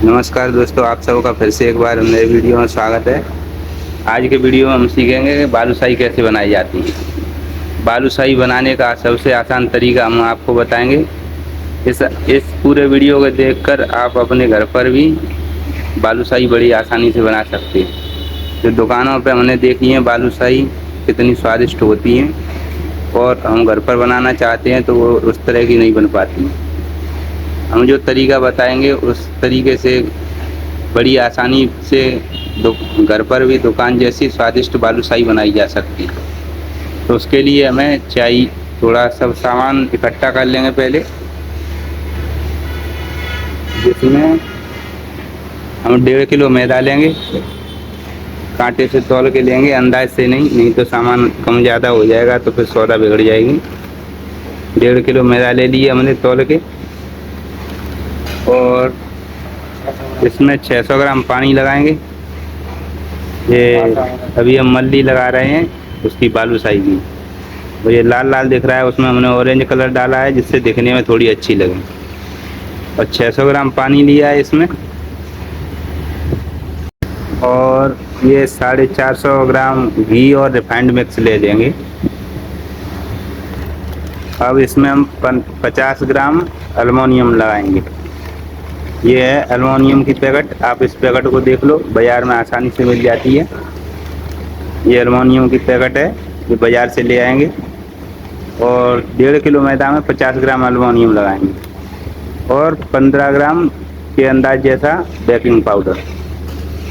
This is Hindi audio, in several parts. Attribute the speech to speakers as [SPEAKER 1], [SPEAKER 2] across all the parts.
[SPEAKER 1] नमस्कार दोस्तों, आप सबका फिर से एक बार नए वीडियो में स्वागत है। आज के वीडियो में हम सीखेंगे कि बालूशाही कैसे बनाई जाती है। बालूशाही बनाने का सबसे आसान तरीका हम आपको बताएंगे। इस पूरे वीडियो को देखकर आप अपने घर पर भी बालूशाही बड़ी आसानी से बना सकते हैं। जो दुकानों पर हमने देखी है बालूशाही कितनी स्वादिष्ट होती हैं, और हम घर पर बनाना चाहते हैं तो वो उस तरह की नहीं बन पाती। हम जो तरीका बताएंगे उस तरीके से बड़ी आसानी से घर पर भी दुकान जैसी स्वादिष्ट बालूशाही बनाई जा सकती है। तो उसके लिए हमें चाहिए थोड़ा सब सामान इकट्ठा कर लेंगे पहले, जिसमें हम 1.5 किलो मैदा लेंगे। कांटे से तौल के लेंगे, अंदाज से नहीं तो सामान कम ज़्यादा हो जाएगा तो फिर सौदा बिगड़ जाएगी। 1.5 किलो मैदा ले लिए हमने तौल के, और इसमें 600 ग्राम पानी लगाएंगे। ये अभी हम मल्ली लगा रहे हैं उसकी बालूशाही की। और ये लाल लाल दिख रहा है, उसमें हमने ऑरेंज कलर डाला है जिससे दिखने में थोड़ी अच्छी लगे। और 600 ग्राम पानी लिया है इसमें, और ये 450 ग्राम घी और रिफाइंड मिक्स ले लेंगे। अब इसमें हम 50 ग्राम एल्युमिनियम लगाएंगे। ये है एल्युमिनियम की पैकेट, आप इस पैकेट को देख लो, बाज़ार में आसानी से मिल जाती है। ये एल्युमिनियम की पैकेट है, ये बाज़ार से ले आएंगे। और 1.5 किलो मैदा में 50 ग्राम एल्युमिनियम लगाएंगे, और 15 ग्राम के अंदाज जैसा बेकिंग पाउडर।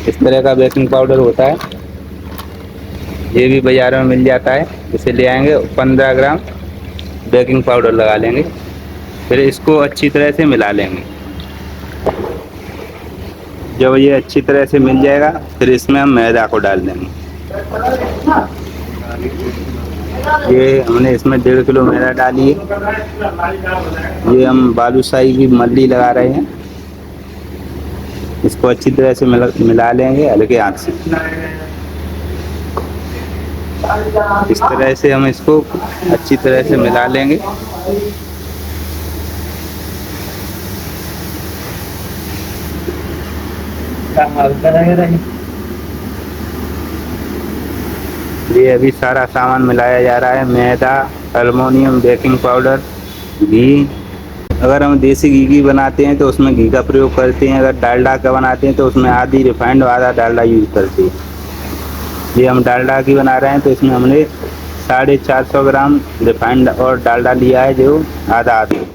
[SPEAKER 1] इस तरह का बेकिंग पाउडर होता है, ये भी बाज़ार में मिल जाता है, इसे ले आएंगे। 15 ग्राम बेकिंग पाउडर लगा लेंगे। फिर इसको अच्छी तरह से मिला लेंगे। जब ये अच्छी तरह से मिल जाएगा फिर इसमें हम मैदा को डाल देंगे। ये हमने इसमें 1.5 किलो मैदा डाली है। ये हम बालूशाही की मल्ली लगा रहे हैं, इसको अच्छी तरह से मिला लेंगे हल्के हाथ से। इस तरह से हम इसको अच्छी तरह से मिला लेंगे। ये अभी सारा सामान मिलाया जा रहा है, मैदा, एल्युमिनियम, बेकिंग पाउडर, घी। अगर हम देसी घी की बनाते हैं तो उसमें घी का प्रयोग करते हैं। अगर डालडा का बनाते हैं तो उसमें आधी रिफाइंड और आधा डालडा यूज़ करते हैं। ये हम डालडा की बना रहे हैं तो इसमें हमने 450 ग्राम रिफाइंड और डालडा लिया है, जो आधा आधा।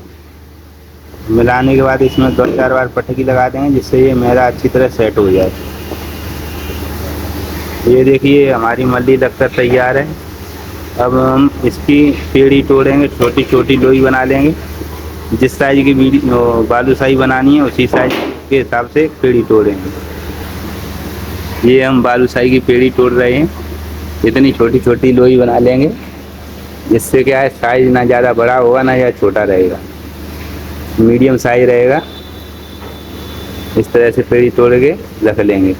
[SPEAKER 1] मिलाने के बाद इसमें 2-4 बार पटकी लगा देंगे जिससे ये मैदा अच्छी तरह सेट हो जाए। ये देखिए हमारी मल्ली लगकर तैयार है। अब हम इसकी पेड़ी तोड़ेंगे, छोटी छोटी लोई बना लेंगे। जिस साइज की बालूशाही बनानी है उसी साइज के हिसाब से पेड़ी तोड़ेंगे। ये हम बालूशाही की पेड़ी तोड़ रहे हैं, इतनी छोटी छोटी लोई बना लेंगे जिससे क्या है, साइज ना ज़्यादा बड़ा होगा ना ज़्यादा छोटा रहेगा, मीडियम साइज रहेगा। इस तरह से पेड़ी तोड़ के रख लेंगे।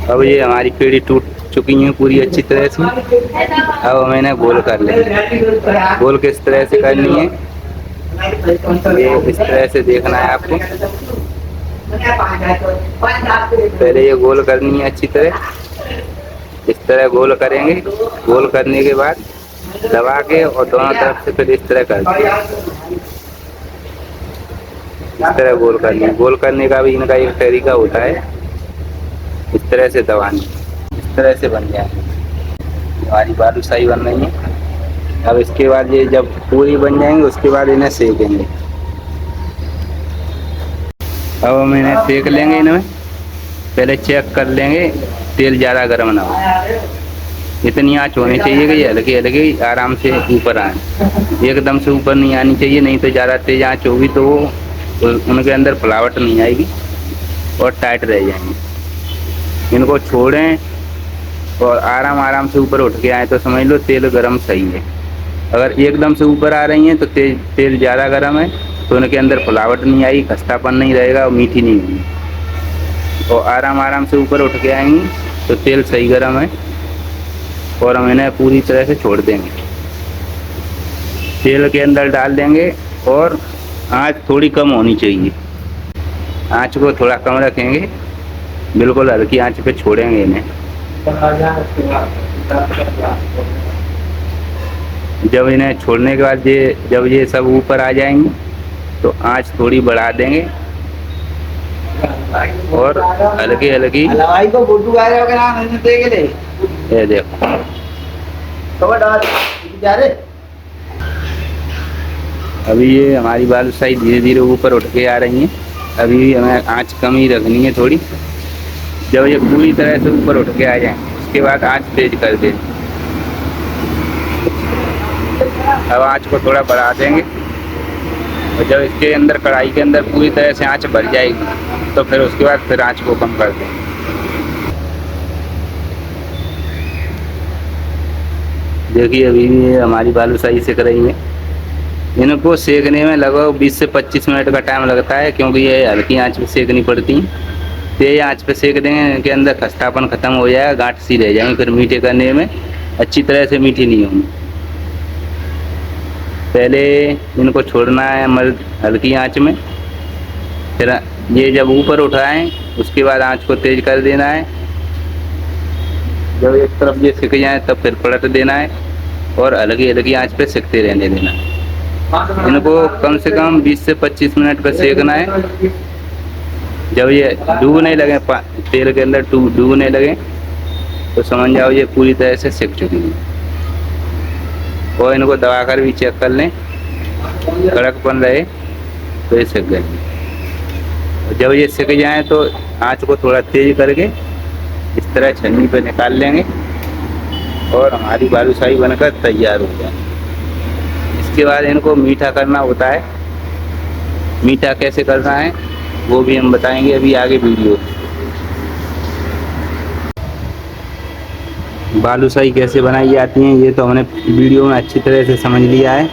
[SPEAKER 1] अब ये हमारी पेड़ी टूट चुकी है पूरी अच्छी तरह से। अब हम इन्हें गोल कर लेंगे। गोल किस तरह से करनी है, ये इस तरह से देखना है आपको। पहले ये गोल करनी है अच्छी तरह, इस तरह गोल करेंगे। गोल करने के बाद दबा के और दोनों तरफ से फिर इस तरह करते हैं। इस तरह गोल करनी है। गोल करने का भी इनका एक तरीका होता है, इस तरह से दबानी, इस तरह से बन जाए। हमारी बालूशाही बन रही है। अब इसके बाद ये जब पूरी बन जाएंगे उसके बाद इन्हें सेकेंगे। अब हम इन्हें सेक लेंगे। इनमें पहले चेक कर लेंगे तेल ज़्यादा गर्म ना हो। इतनी आँच होनी चाहिए कि ये हल्के हल्के आराम से ऊपर आए, एकदम से ऊपर नहीं आनी चाहिए, नहीं तो ज़्यादा तेज आँच होगी तो उनके अंदर फ्लावट नहीं आएगी और टाइट रह जाएंगे। इनको छोड़ें और आराम आराम से ऊपर उठ के आए तो समझ लो तेल गरम सही है। अगर एकदम से ऊपर आ रही हैं तो तेल ज़्यादा गर्म है, तो उनके अंदर फ्लावट नहीं आएगी, खस्तापन नहीं रहेगा और मीठी नहीं होगी। और आराम आराम से ऊपर उठ के आएंगी तो तेल सही गर्म है, और हम इन्हें पूरी तरह से छोड़ देंगे। तेल के अंदर डाल देंगे और आँच थोड़ी कम होनी चाहिए। आँच को थोड़ा कम रखेंगे, बिल्कुल हल्की आँच पे छोड़ेंगे इन्हें। जब इन्हें छोड़ने के बाद जब ये सब ऊपर आ जाएंगे तो आँच थोड़ी बढ़ा देंगे और हल्की हल्की, ये देखो अभी ये हमारी बालूशाही धीरे धीरे ऊपर उठ के आ रही हैं। अभी भी हमें आँच कम ही रखनी है थोड़ी। जब ये पूरी तरह से ऊपर उठ के आ जाए उसके बाद आँच तेज कर दें। अब आँच को थोड़ा बढ़ा देंगे और जब इसके अंदर कढ़ाई के अंदर पूरी तरह से आँच भर जाएगी तो फिर उसके बाद फिर आँच को कम कर दें। देखिए अभी ये हमारी बालूशाही सिक रही है। इनको सेकने में लगभग 20 से 25 मिनट का टाइम लगता है, क्योंकि ये हल्की आंच पे सेकनी पड़ती। तेज आंच पे सेक देंगे इनके अंदर खस्तापन खत्म हो जाएगा, गांठ सी रह जाएंगी, फिर मीठे करने में अच्छी तरह से मीठी नहीं होंगी। पहले इनको छोड़ना है मर्द हल्की आंच में, फिर ये जब ऊपर उठाएं उसके बाद आंच को तेज कर देना है। जब एक तरफ ये सिक जाए तब फिर पलट देना है और हल्की हल्की आंच पे सिकते रहने देना है। इनको कम से कम 20 से 25 मिनट पर सेकना है। जब ये डूबने लगे तेल के अंदर डूबने लगे तो समझ जाओ ये पूरी तरह से सिक चुकी है। और इनको दबाकर भी चेक कर लें, कड़कपन रहे तो ये सिक गए। और जब ये सिक जाए तो आंच को थोड़ा तेज करके इस तरह छन्नी पे निकाल लेंगे और हमारी बालूशाही बनकर तैयार हो जाए। इसके बाद इनको मीठा करना होता है। मीठा कैसे करना है वो भी हम बताएंगे अभी आगे वीडियो। बालूशाही कैसे बनाई जाती हैं ये तो हमने वीडियो में अच्छी तरह से समझ लिया है,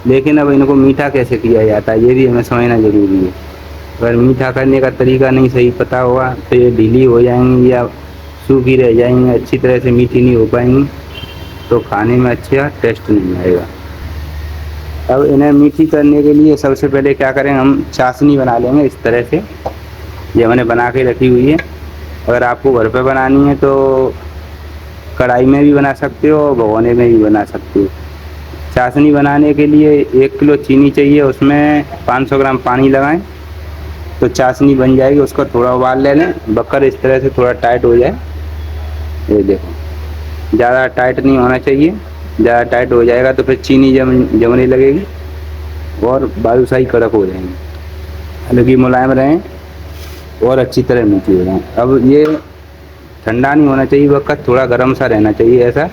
[SPEAKER 1] लेकिन अब इनको मीठा कैसे किया जाता है ये भी हमें समझना जरूरी है। अगर मीठा करने का तरीका नहीं सही पता होगा तो ये ढीली हो जाएंगी या सूखी रह जाएंगी, अच्छी तरह से मीठी नहीं हो पाएंगी, तो खाने में अच्छा टेस्ट नहीं आएगा। अब इन्हें मीठी करने के लिए सबसे पहले क्या करें, हम चाशनी बना लेंगे इस तरह से। ये मैंने बना के रखी हुई है। अगर आपको घर पे बनानी है तो कढ़ाई में भी बना सकते हो और भगोने में भी बना सकते हो। चाशनी बनाने के लिए 1 किलो चीनी चाहिए, उसमें 500 ग्राम पानी लगाएं तो चाशनी बन जाएगी। उसका थोड़ा उबाल ले लें, बक्कर इस तरह से थोड़ा टाइट हो जाए। ये देखो, ज़्यादा टाइट नहीं होना चाहिए, ज़्यादा टाइट हो जाएगा तो फिर चीनी जमने लगेगी और बालूशाही कड़क हो जाएंगी। हल्की मुलायम रहें और अच्छी तरह मीठी हो जाए। अब ये ठंडा नहीं होना चाहिए, वक्त थोड़ा गर्म सा रहना चाहिए, ऐसा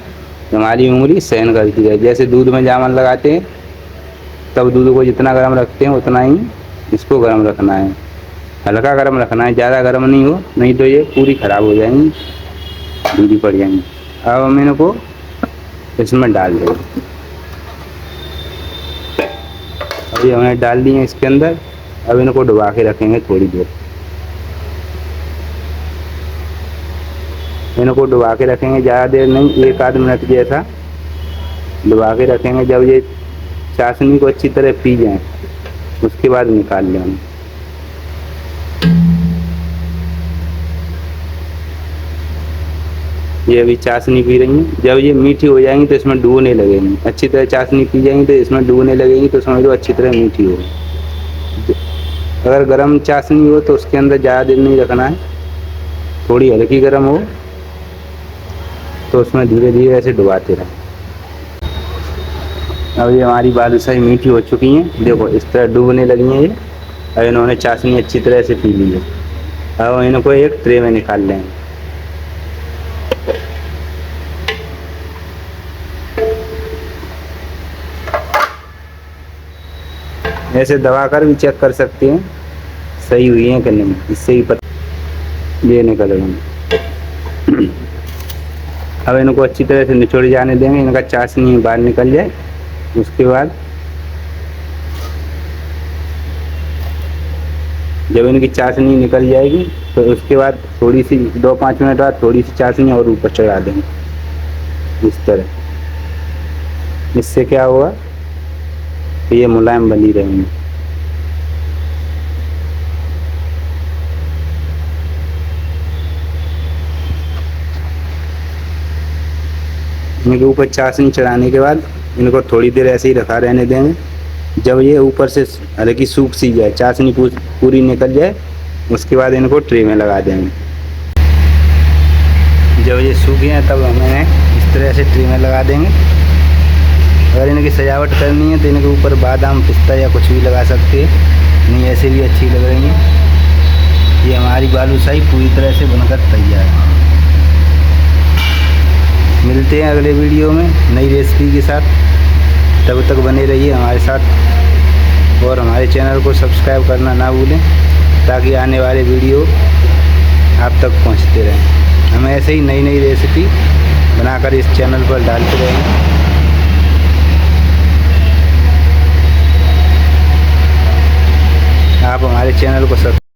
[SPEAKER 1] हमारी उंगली सहन करती है। जैसे दूध में जामन लगाते हैं तब दूध को जितना गर्म रखते हैं उतना ही इसको गर्म रखना है, हल्का गर्म रखना है, ज़्यादा गर्म नहीं हो, नहीं तो ये पूरी ख़राब हो जाएंगी, दूधी पड़ जाएंगी। अब हम इनको इसमें डाल देंगे। अभी हमने डाल दिए इसके अंदर। अब इनको डुबा के रखेंगे थोड़ी देर। इनको डुबा के रखेंगे, ज़्यादा देर नहीं, 1 आध मिनट जैसा डुबा के रखेंगे। जब ये चाशनी को अच्छी तरह पी जाए उसके बाद निकाल लेंगे। ये अभी चाशनी पी रही हैं। जब ये मीठी हो जाएंगी तो इसमें डूबने लगेंगी, अच्छी तरह चाशनी पी जाएंगी तो इसमें डूबने लगेंगी, तो समझ लो अच्छी तरह मीठी हो। अगर गर्म चाशनी हो तो उसके अंदर ज़्यादा देर नहीं रखना है, थोड़ी हल्की गर्म हो तो उसमें धीरे धीरे ऐसे डुबाते रहें। अब ये हमारी बालूशाही मीठी हो चुकी हैं, देखो इस तरह डूबने लगी हैं ये। अब इन्होंने चाशनी अच्छी तरह से पी ली है। अब इनको एक ट्रे में निकाल लें। ऐसे दबा कर भी चेक कर सकते हैं सही हुई है कि नहीं, इससे ही पता ये निकल गई। अब इनको अच्छी तरह से निचोड़ जाने देंगे, इनका चाशनी बाहर निकल जाए। उसके बाद जब इनकी चाशनी निकल जाएगी तो उसके बाद थोड़ी सी 2-5 मिनट बाद थोड़ी सी चाशनी और ऊपर चढ़ा देंगे इस तरह। इससे क्या होगा कि ये मुलायम बनी रहेंगी। इनके ऊपर चाशनी चढ़ाने के बाद इनको थोड़ी देर ऐसे ही रखा रहने देंगे। जब ये ऊपर से हल्की सूख सी जाए, चाशनी पूरी निकल जाए, उसके बाद इनको ट्रे में लगा देंगे। जब ये सूख गए तब हम इन्हें इस तरह से ट्रे में लगा देंगे। अगर इनकी सजावट करनी है तो इनके ऊपर बादाम, पिस्ता या कुछ भी लगा सकते हैं, नहीं ऐसे भी अच्छी लग रही हैं। ये हमारी बालूशाही पूरी तरह से बनकर तैयार है। मिलते हैं अगले वीडियो में नई रेसिपी के साथ। तब तक बने रहिए हमारे साथ और हमारे चैनल को सब्सक्राइब करना ना भूलें, ताकि आने वाले वीडियो आप तक पहुंचते रहें। हम ऐसे ही नई नई रेसिपी बनाकर इस चैनल पर डालते रहेंगे। आप हमारे चैनल को